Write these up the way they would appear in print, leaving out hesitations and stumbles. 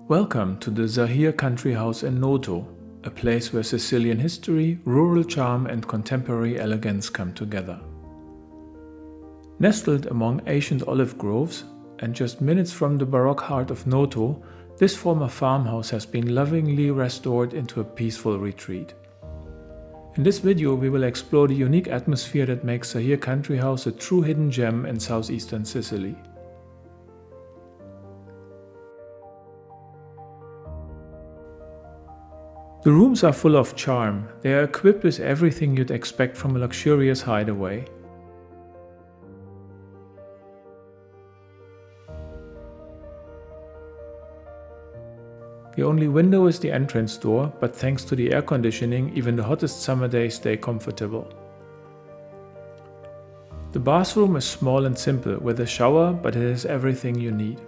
Welcome to the Zahir Country House in Noto, a place where Sicilian history, rural charm and contemporary elegance come together. Nestled among ancient olive groves and just minutes from the baroque heart of Noto, this former farmhouse has been lovingly restored into a peaceful retreat. In this video we will explore the unique atmosphere that makes Zahir Country House a true hidden gem in southeastern Sicily. The rooms are full of charm. They are equipped with everything you'd expect from a luxurious hideaway. The only window is the entrance door, but thanks to the air conditioning, even the hottest summer days stay comfortable. The bathroom is small and simple, with a shower, but it has everything you need.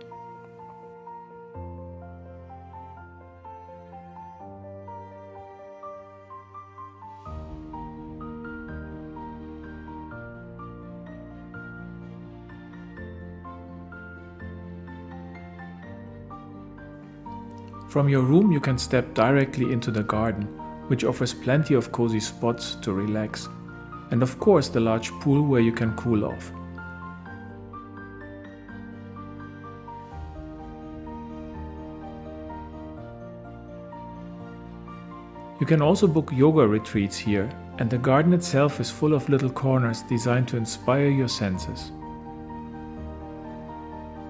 From your room you can step directly into the garden, which offers plenty of cozy spots to relax, and of course the large pool where you can cool off. You can also book yoga retreats here, and the garden itself is full of little corners designed to inspire your senses.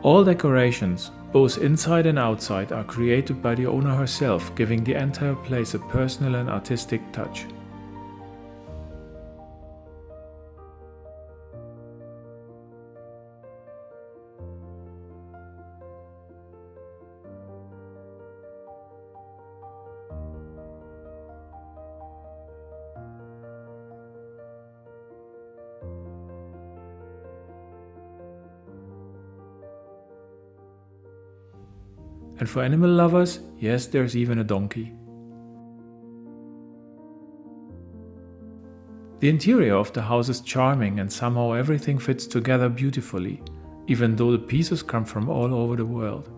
All decorations, both inside and outside, are created by the owner herself, giving the entire place a personal and artistic touch. And for animal lovers, yes, there's even a donkey. The interior of the house is charming and somehow everything fits together beautifully, even though the pieces come from all over the world.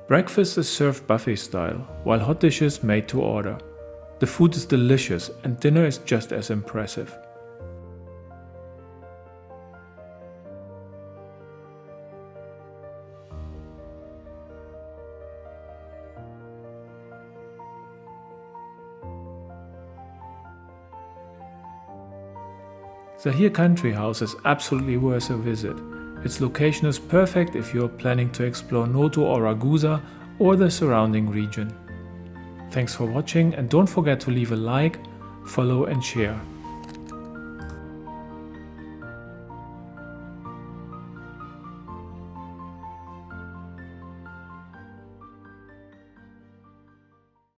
Breakfast is served buffet style, while hot dishes made to order. The food is delicious and dinner is just as impressive. Zahir Country House is absolutely worth a visit. Its location is perfect if you are planning to explore Noto or Ragusa or the surrounding region. Thanks for watching and don't forget to leave a like, follow and share.